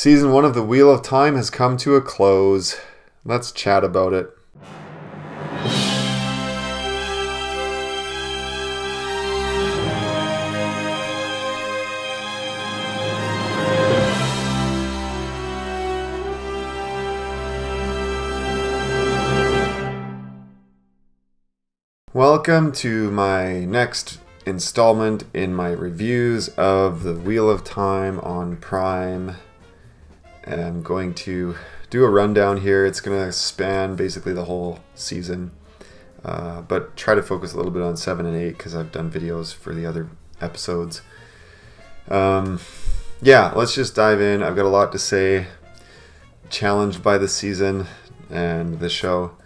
Season 1 of the Wheel of Time has come to a close. Let's chat about it. Welcome to my next installment in my reviews of the Wheel of Time on Prime. I'm going to do a rundown here. It's going to span basically the whole season, but try to focus a little bit on 7 and 8 because I've done videos for the other episodes. Yeah, let's just dive in. I've got a lot to say. Challenged by the season and the show.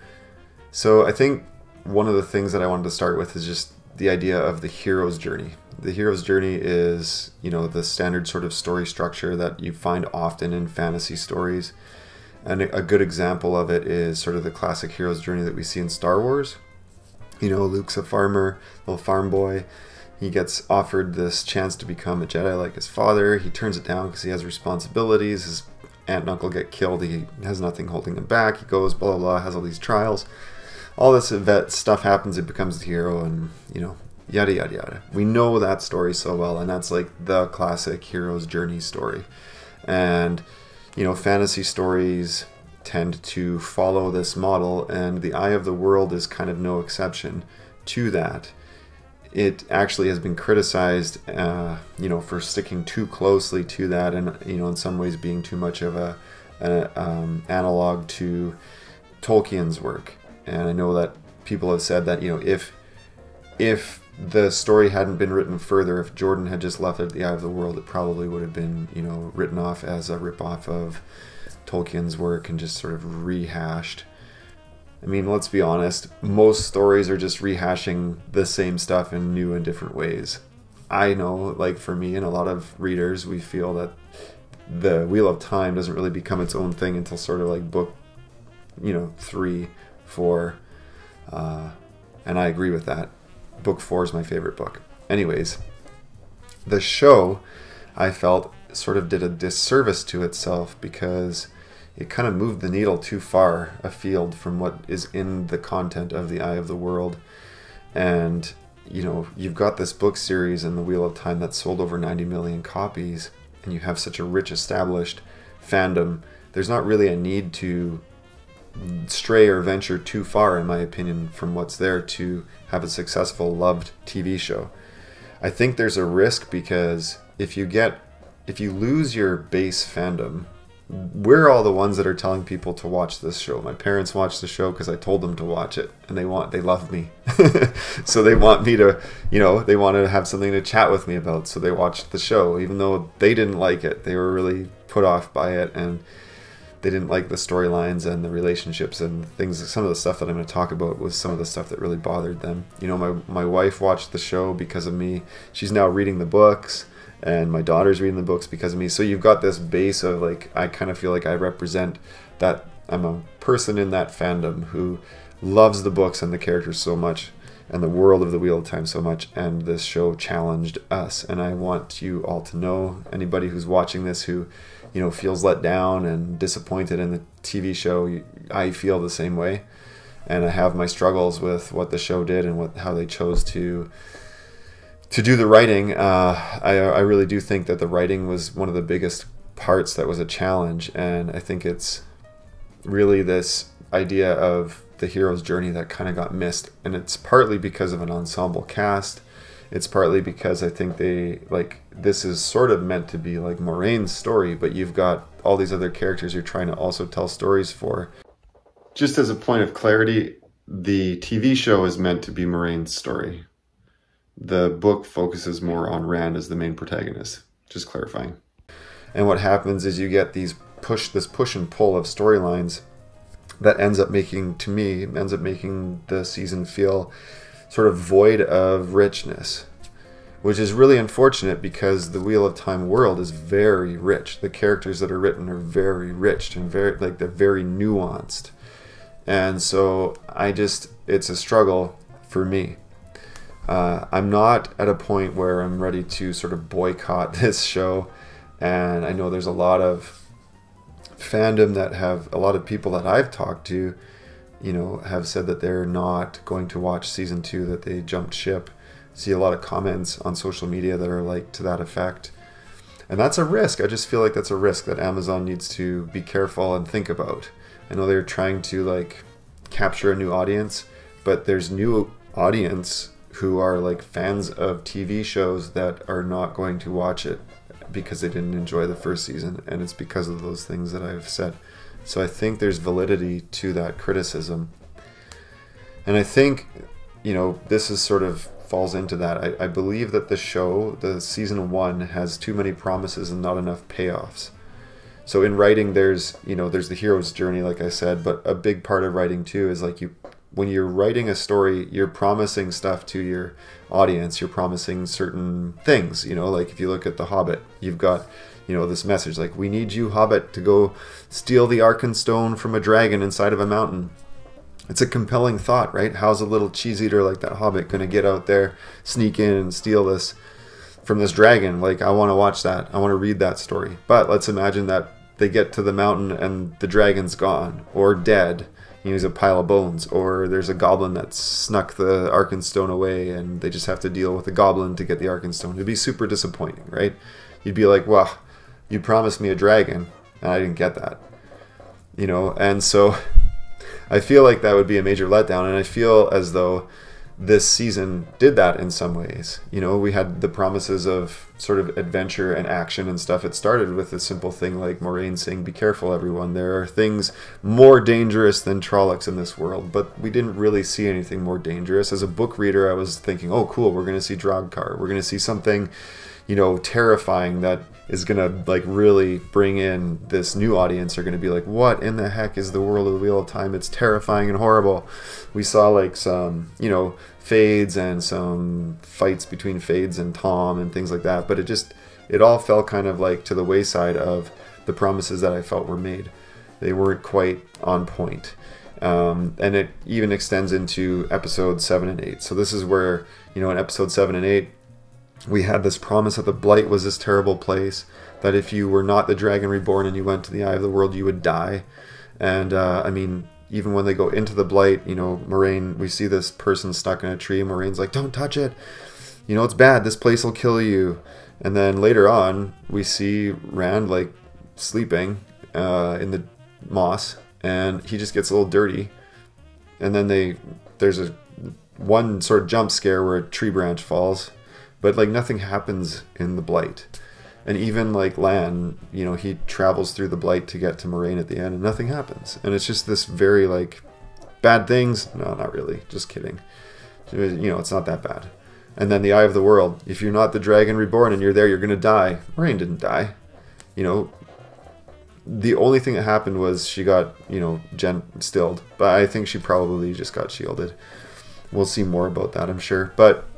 So I think one of the things that I wanted to start with is just the idea of the hero's journey. The hero's journey is, you know, the standard sort of story structure that you find often in fantasy stories. And a good example of it is sort of the classic hero's journey that we see in Star Wars. You know, Luke's a farmer, little farm boy. He gets offered this chance to become a Jedi like his father. He turns it down because he has responsibilities. His aunt and uncle get killed. He has nothing holding him back. He goes, blah, blah, blah, has all these trials. All this stuff happens, it becomes the hero, and, you know, yada, yada, yada. We know that story so well, and that's like the classic hero's journey story. And, you know, fantasy stories tend to follow this model, and The Eye of the World is kind of no exception to that. It actually has been criticized, you know, for sticking too closely to that, and, you know, in some ways being too much of an analog to Tolkien's work. And I know that people have said that, you know, if the story hadn't been written further, if Jordan had just left it at The Eye of the World, it probably would have been, you know, written off as a ripoff of Tolkien's work and just sort of rehashed. I mean, let's be honest, most stories are just rehashing the same stuff in new and different ways. I know, like for me and a lot of readers, we feel that the Wheel of Time doesn't really become its own thing until sort of like book, you know, 3, 4, and I agree with that. Book 4 is my favorite book. Anyways, the show, I felt, sort of did a disservice to itself because it kind of moved the needle too far afield from what is in the content of The Eye of the World. And, you know, you've got this book series in the Wheel of Time that sold over 90 million copies, and you have such a rich established fandom. There's not really a need to stray or venture too far, in my opinion, from what's there to have a successful, loved TV show. I think there's a risk because if you lose your base fandom, we're all the ones that are telling people to watch this show. My parents watch the show because I told them to watch it, and they love me. So they want me to, you know, they want to have something to chat with me about, so they watched the show, even though they didn't like it. They were really put off by it, and they didn't like the storylines and the relationships and things. Some of the stuff that I'm going to talk about was some of the stuff that really bothered them. You know, my wife watched the show because of me. She's now reading the books, and my daughter's reading the books because of me. So you've got this base of, like, I kind of feel like I represent that. I'm a person in that fandom who loves the books and the characters so much and the world of the Wheel of Time so much, and this show challenged us. And I want you all to know, anybody who's watching this who, you know, feels let down and disappointed in the TV show, I feel the same way. And I have my struggles with what the show did and how they chose to do the writing. I really do think that the writing was one of the biggest parts that was a challenge, and I think it's really this idea of the hero's journey that kind of got missed, and it's partly because of an ensemble cast. It's partly because I think this is sort of meant to be like Moraine's story, but you've got all these other characters you're trying to also tell stories for. Just as a point of clarity, the TV show is meant to be Moraine's story. The book focuses more on Rand as the main protagonist, just clarifying. And what happens is you get this push and pull of storylines that ends up making the season feel sort of void of richness, which is really unfortunate because the Wheel of Time world is very rich. The characters that are written are very rich and they're very nuanced. And so it's a struggle for me. I'm not at a point where I'm ready to sort of boycott this show, and I know there's a lot of fandom that have a lot of people that I've talked to, you know, have said that they're not going to watch season 2, that they jumped ship. See a lot of comments on social media that are like to that effect. And that's a risk. I just feel like that's a risk that Amazon needs to be careful and think about. I know they're trying to like capture a new audience, but there's new audience who are like fans of TV shows that are not going to watch it because they didn't enjoy the first season, and it's because of those things that I've said. So I think there's validity to that criticism. And I think, you know, this is sort of falls into that. I believe that the show, the season 1, has too many promises and not enough payoffs. So in writing, there's, you know, there's the hero's journey, like I said, but a big part of writing too is like when you're writing a story, you're promising stuff to your audience. You're promising certain things, you know, like if you look at The Hobbit, you've got, you know, this message like, we need you, Hobbit, to go steal the Arkenstone from a dragon inside of a mountain. It's a compelling thought, right? How's a little cheese eater like that Hobbit going to get out there, sneak in and steal this from this dragon? Like, I want to watch that. I want to read that story. But let's imagine that they get to the mountain and the dragon's gone or dead. You know, he's a pile of bones. Or there's a goblin that snuck the Arkenstone away and they just have to deal with the goblin to get the Arkenstone. It'd be super disappointing, right? You'd be like, well, you promised me a dragon and I didn't get that. You know, and so I feel like that would be a major letdown, and I feel as though this season did that in some ways. You know, we had the promises of sort of adventure and action and stuff. It started with a simple thing like Moraine saying, be careful, everyone. There are things more dangerous than Trollocs in this world, but we didn't really see anything more dangerous. As a book reader, I was thinking, oh, cool, we're going to see Droghkar. We're going to see something, you know, terrifying that is going to like really bring in this new audience. Are going to be like, what in the heck is the world of the Wheel of Time? It's terrifying and horrible. We saw like some, you know, fades and some fights between Fades and Tom and things like that, but it all fell kind of like to the wayside of the promises that I felt were made. They weren't quite on point. And it even extends into episodes 7 and 8. So this is where, you know, in episode 7 and 8, we had this promise that the Blight was this terrible place, that if you were not the Dragon Reborn and you went to the Eye of the World, you would die. And, I mean, even when they go into the Blight, you know, Moraine, we see this person stuck in a tree. Moraine's like, don't touch it. You know, it's bad. This place will kill you. And then later on, we see Rand, like, sleeping in the moss, and he just gets a little dirty. And then there's one sort of jump scare where a tree branch falls. But, like, nothing happens in the Blight. And even, like, Lan, you know, he travels through the Blight to get to Moraine at the end, and nothing happens. And it's just this very, like, bad things? No, not really. Just kidding. You know, it's not that bad. And then the Eye of the World. If you're not the Dragon Reborn and you're there, you're going to die. Moraine didn't die. You know, the only thing that happened was she got, you know, stilled. But I think she probably just got shielded. We'll see more about that, I'm sure. But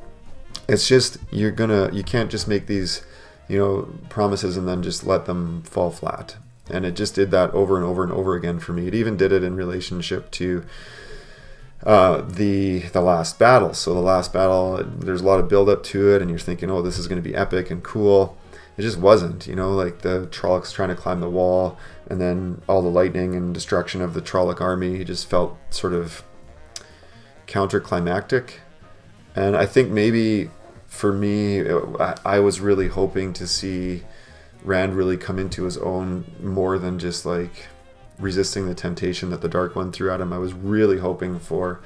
it's just, you can't just make these, you know, promises and then just let them fall flat. And it just did that over and over and over again for me. It even did it in relationship to the last battle. So the last battle, there's a lot of build up to it, and you're thinking, oh, this is going to be epic and cool. It just wasn't, you know, like the Trollocs trying to climb the wall, and then all the lightning and destruction of the Trolloc army. It just felt sort of counterclimactic. And I think maybe for me, I was really hoping to see Rand really come into his own more than just like resisting the temptation that the Dark One threw at him. I was really hoping for,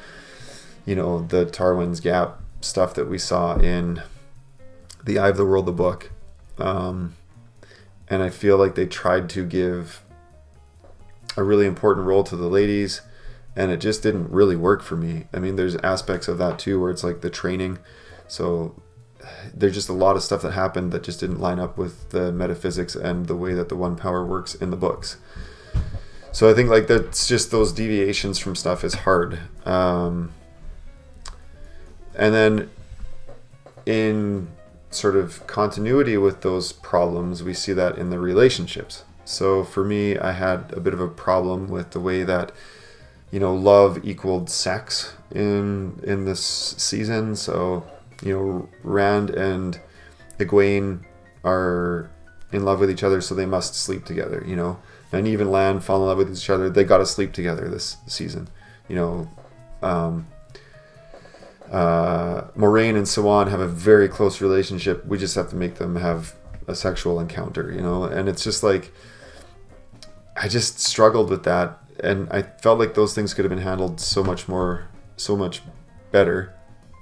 you know, the Tarwin's Gap stuff that we saw in The Eye of the World, the book. And I feel like they tried to give a really important role to the ladies, and it just didn't really work for me. I mean, there's aspects of that too where it's like the training. So there's just a lot of stuff that happened that just didn't line up with the metaphysics and the way that the One Power works in the books. So I think like that's just those deviations from stuff is hard. And then in sort of continuity with those problems, we see that in the relationships. So for me, I had a bit of a problem with the way that, you know, love equaled sex in this season. So, you know, Rand and Egwene are in love with each other, so they must sleep together, you know. Nynaeve and Lan fall in love with each other, they got to sleep together this season, you know. Moraine and Siwan have a very close relationship. We just have to make them have a sexual encounter, you know. And it's just like, I just struggled with that, and I felt like those things could have been handled so much better.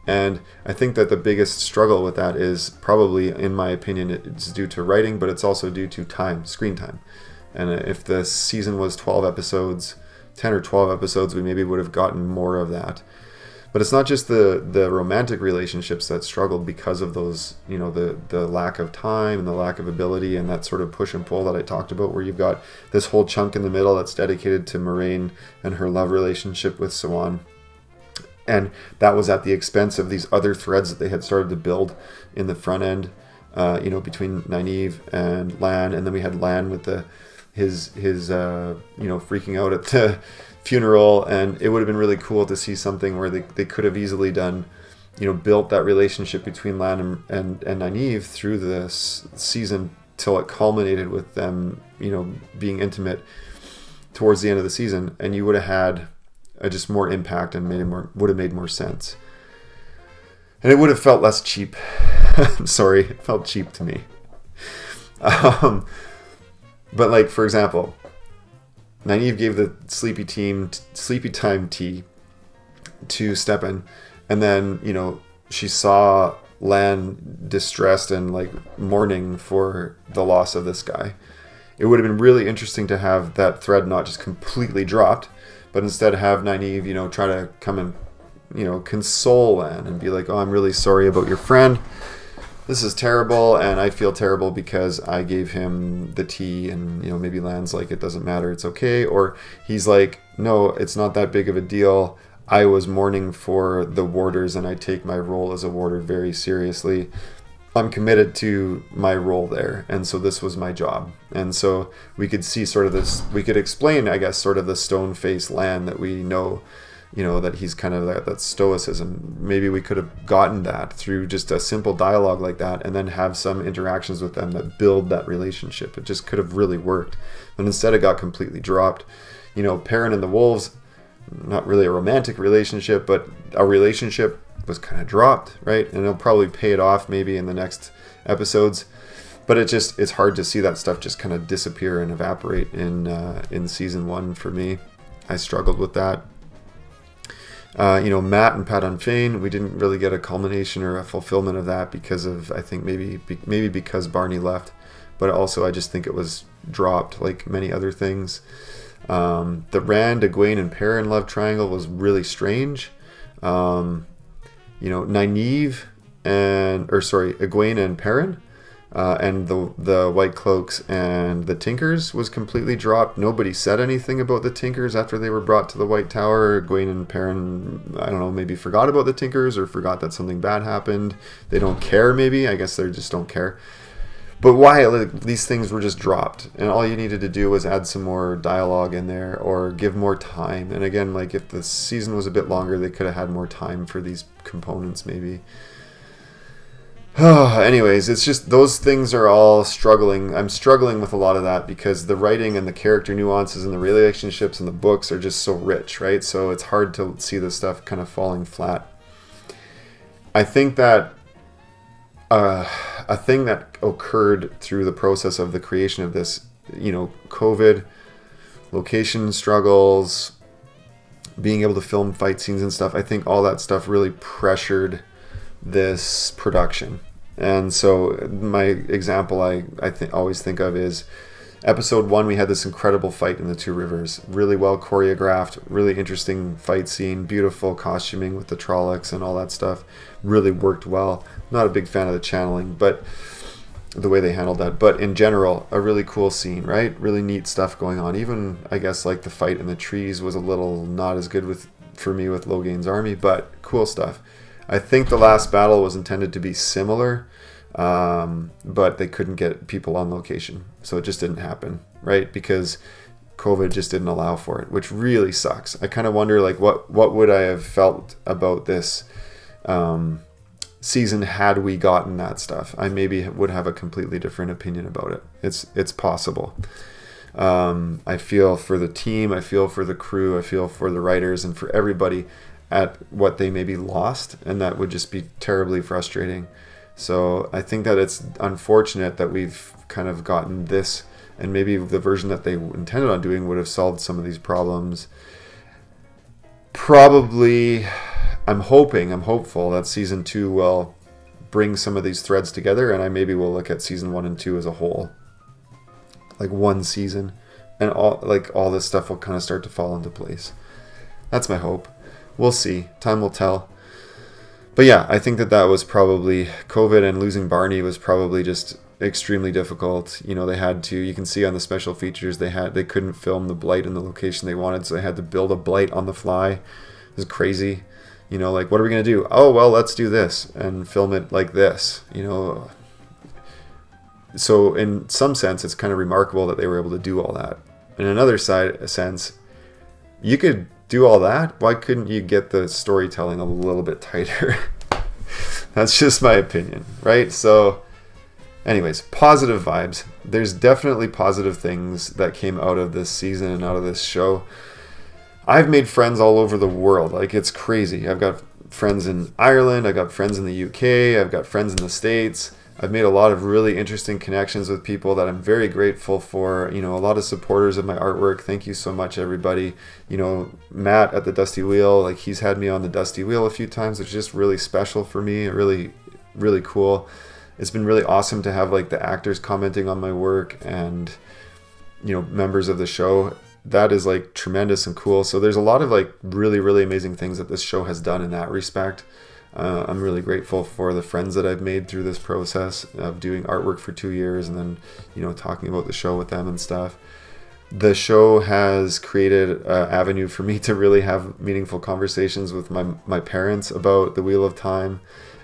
And I think that the biggest struggle with that is probably, in my opinion, it's due to writing, but it's also due to screen time. And if the season was 12 episodes, 10 or 12 episodes, we maybe would have gotten more of that. But it's not just the romantic relationships that struggled because of those, you know, the lack of time and the lack of ability and that sort of push and pull that I talked about, where you've got this whole chunk in the middle that's dedicated to Moraine and her love relationship with Siwan. And that was at the expense of these other threads that they had started to build in the front end, you know, between Nynaeve and Lan. And then we had Lan with his you know, freaking out at the funeral. And it would have been really cool to see something where they could have easily done, you know, built that relationship between Lan and Nynaeve through this season till it culminated with them, you know, being intimate towards the end of the season. And you would have had just more impact and would have made more sense, and it would have felt less cheap. I'm sorry, it felt cheap to me. But like, for example, Nynaeve gave the sleepy time tea to Stepan, and then, you know, she saw Lan distressed and like mourning for the loss of this guy. It would have been really interesting to have that thread not just completely dropped, but instead have Nynaeve, you know, try to come and, you know, console Lan and be like, oh, I'm really sorry about your friend. This is terrible, and I feel terrible because I gave him the tea. And, you know, maybe Lan's like, it doesn't matter, it's okay. Or he's like, no, it's not that big of a deal. I was mourning for the warders, and I take my role as a warder very seriously. I'm committed to my role there, and so this was my job. And so we could see sort of this, we could explain, I guess, sort of the stone-faced Lan that we know, you know, that he's kind of that stoicism. Maybe we could have gotten that through just a simple dialogue like that, and then have some interactions with them that build that relationship. It just could have really worked. But instead it got completely dropped. You know, Perrin and the Wolves, not really a romantic relationship, but a relationship was kind of dropped, right? And it'll probably pay it off maybe in the next episodes, but it's hard to see that stuff just kind of disappear and evaporate in season 1 for me. I struggled with that. You know, Matt and Pat Unfane, we didn't really get a culmination or a fulfillment of that because of, I think maybe because Barney left, but also I just think it was dropped like many other things. The Rand, Egwene, and Perrin love triangle was really strange. You know, Nynaeve Egwene and Perrin, and the White Cloaks and the Tinkers was completely dropped. Nobody said anything about the Tinkers after they were brought to the White Tower. Egwene and Perrin, I don't know, maybe forgot about the Tinkers or forgot that something bad happened. They don't care, maybe. I guess they just don't care. But why? Like, these things were just dropped, and all you needed to do was add some more dialogue in there or give more time. And again, like, if the season was a bit longer, they could have had more time for these components maybe. Anyways, it's just those things are all struggling. I'm struggling with a lot of that because the writing and the character nuances and the relationships in the books are just so rich, right? So it's hard to see this stuff kind of falling flat. I think that a thing that occurred through the process of the creation of this, you know, COVID, location struggles, being able to film fight scenes and stuff, I think all that stuff really pressured this production. And so my example I always think of is episode 1. We had this incredible fight in the Two Rivers, really well choreographed, really interesting fight scene, beautiful costuming with the Trollocs and all that stuff, really worked well. Not a big fan of the channeling, but the way they handled that, but in general, a really cool scene, right? Really neat stuff going on. Even, I guess, like the fight in the trees was a little not as good for me with Loghain's army, but cool stuff. I think the last battle was intended to be similar, but they couldn't get people on location, so it just didn't happen, right? Because COVID just didn't allow for it, which really sucks. I kind of wonder, like, what would I have felt about this season had we gotten that stuff. I maybe would have a completely different opinion about it. It's possible. I feel for the team, I feel for the crew, I feel for the writers, and for everybody at what they maybe lost, and that would just be terribly frustrating. So I think that it's unfortunate that we've kind of gotten this, and maybe the version that they intended on doing would have solved some of these problems. Probably, I'm hopeful that season 2 will bring some of these threads together, and I maybe will look at season 1 and 2 as a whole, like one season, and all this stuff will kind of start to fall into place. That's my hope. We'll see. Time will tell. But yeah, I think that was probably COVID, and losing Barney was probably just extremely difficult. You know, they had to, you can see on the special features, they couldn't film the blight in the location they wanted, so they had to build a blight on the fly. It was crazy. You know, like, what are we going to do? Oh, well, let's do this and film it like this, you know. So in some sense, it's kind of remarkable that they were able to do all that. In another sense, you could do all that. Why couldn't you get the storytelling a little bit tighter? That's just my opinion, right? So anyways, positive vibes. There's definitely positive things that came out of this season and out of this show. I've made friends all over the world. Like, it's crazy. I've got friends in Ireland. I've got friends in the UK. I've got friends in the States. I've made a lot of really interesting connections with people that I'm very grateful for. You know, a lot of supporters of my artwork. Thank you so much, everybody. You know, Matt at the Dusty Wheel, like, he's had me on the Dusty Wheel a few times. It's just really special for me. Really, really cool. It's been really awesome to have, like, the actors commenting on my work and, you know, members of the show. That is, like, tremendous and cool. So there's a lot of, like, really, really amazing things that this show has done in that respect. I'm really grateful for the friends that I've made through this process of doing artwork for 2 years and then, you know, talking about the show with them and stuff. The show has created an avenue for me to really have meaningful conversations with my parents about the Wheel of Time.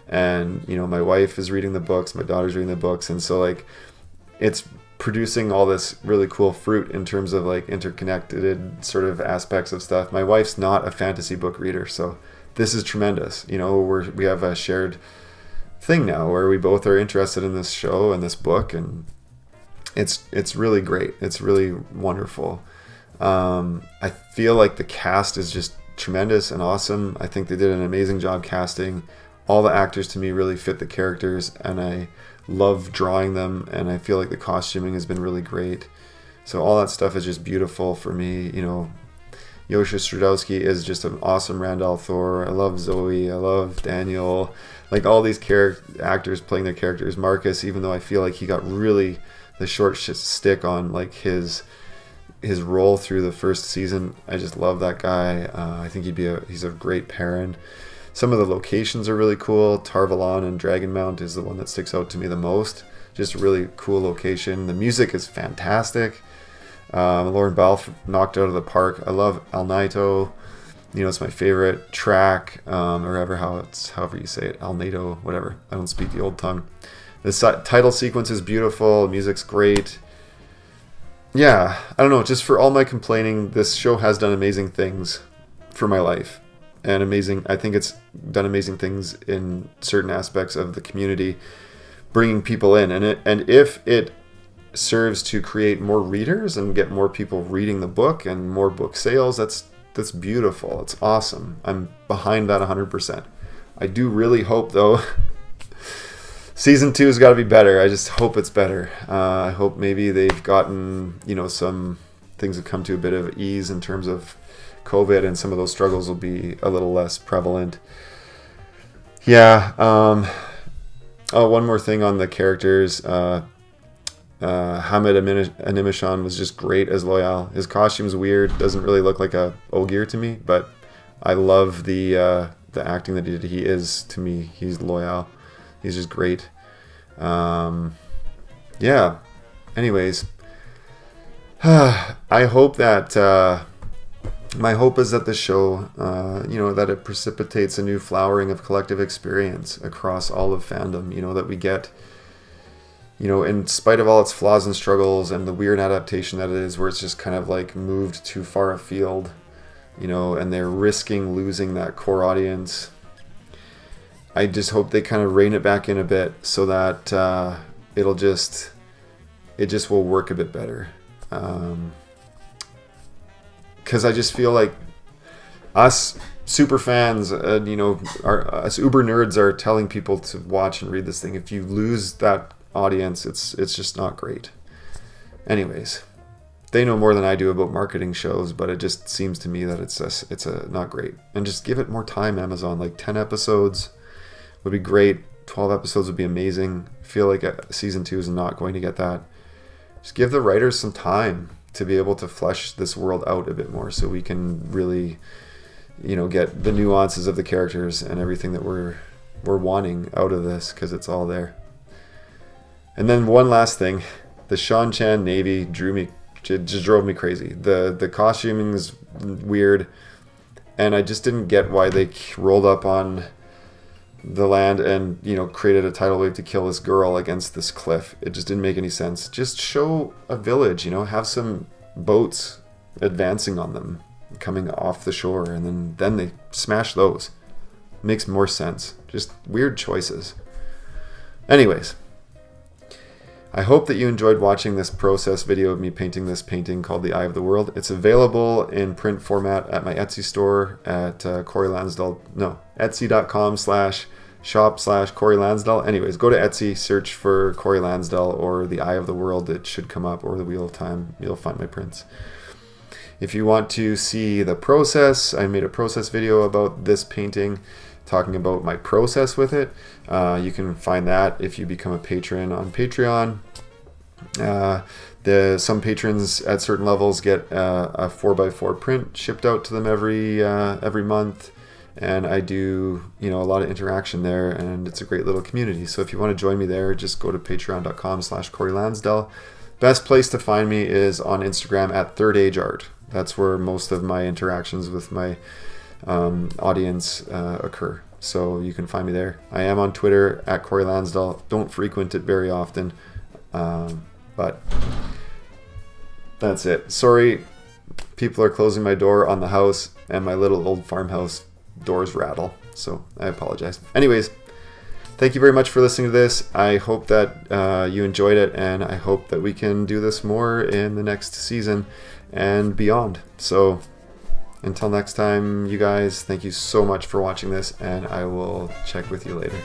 And, you know, my wife is reading the books, my daughter's reading the books. And so, like, it's producing all this really cool fruit in terms of, like, interconnected sort of aspects of stuff. My wife's not a fantasy book reader, so this is tremendous. You know, we have a shared thing now where we both are interested in this show and this book, and it's really great. It's really wonderful. I feel like the cast is just tremendous and awesome. I think they did an amazing job casting. All the actors to me really fit the characters, and I love drawing them, and I feel like the costuming has been really great. So all that stuff is just beautiful for me. You know, Yosha Stradowski is just an awesome Randall Thor. I love Zoe. I love Daniel. Like, all these actors playing their characters. Marcus, even though I feel like he got really the short stick on, like, his role through the first season. I just love that guy. I think he's a great Perrin. Some of the locations are really cool. Tarvalon and Dragonmount is the one that sticks out to me the most. Just a really cool location. The music is fantastic. Lauren Balfe knocked out of the park. I love El Nito. You know, it's my favorite track, or however you say it, El Nito, whatever. I don't speak the old tongue. The title sequence is beautiful. The music's great. Yeah, I don't know. Just for all my complaining, this show has done amazing things for my life. And I think it's done amazing things in certain aspects of the community, bringing people in. And if it serves to create more readers and get more people reading the book and more book sales, that's beautiful. It's awesome. I'm behind that 100%. I do really hope, though, season 2 has got to be better. I just hope it's better. I hope maybe they've gotten, you know, some things have come to a bit of ease in terms of COVID, and some of those struggles will be a little less prevalent. Yeah. Oh, one more thing on the characters. Hamid Animashan was just great as Loyal. His costume's weird. Doesn't really look like a Ogier to me, but I love the acting that he did. He is, to me, he's Loyal. He's just great. Yeah. Anyways, I hope that my hope is that the show, you know, that it precipitates a new flowering of collective experience across all of fandom. You know, that we get, you know, in spite of all its flaws and struggles and the weird adaptation that it is, where it's just kind of like moved too far afield, you know, and they're risking losing that core audience. I just hope they kind of rein it back in a bit so that it just will work a bit better. Because I just feel like us super fans, you know, us uber nerds are telling people to watch and read this thing. If you lose that audience, it's just not great. Anyways, they know more than I do about marketing shows, but it just seems to me that it's not great. And just give it more time, Amazon. Like 10 episodes would be great. 12 episodes would be amazing. I feel like season 2 is not going to get that. Just give the writers some time to be able to flesh this world out a bit more, so we can really, you know, get the nuances of the characters and everything that we're wanting out of this, because it's all there. And then one last thing, the Sean Chan Navy just drove me crazy. The costuming is weird, and I just didn't get why they rolled up on the land and, you know, created a tidal wave to kill this girl against this cliff. It just didn't make any sense. Just show a village, you know, have some boats advancing on them, coming off the shore, and then they smash those. Makes more sense. Just weird choices. Anyways, I hope that you enjoyed watching this process video of me painting this painting called The Eye of the World. It's available in print format at my Etsy store at etsy.com/shop/Corey Lansdell. Anyways, go to Etsy, search for Corey Lansdell or The Eye of the World. It should come up, or The Wheel of Time. You'll find my prints. If you want to see the process, I made a process video about this painting, talking about my process with it. You can find that if you become a patron on Patreon. Some patrons at certain levels get a 4x4 print shipped out to them every month, and I do, you know, a lot of interaction there, and it's a great little community. So if you want to join me there, just go to patreon.com/Corey Lansdell. Best place to find me is on Instagram at Third Age Art. That's where most of my interactions with my audience occur. So you can find me there. I am on Twitter at Corey Lansdell. Don't frequent it very often, but that's it. Sorry, people are closing my door on the house, and my little old farmhouse doors rattle, so I apologize. Anyways, thank you very much for listening to this. I hope that you enjoyed it, and I hope that we can do this more in the next season and beyond. So until next time, you guys, thank you so much for watching this, and I will check with you later.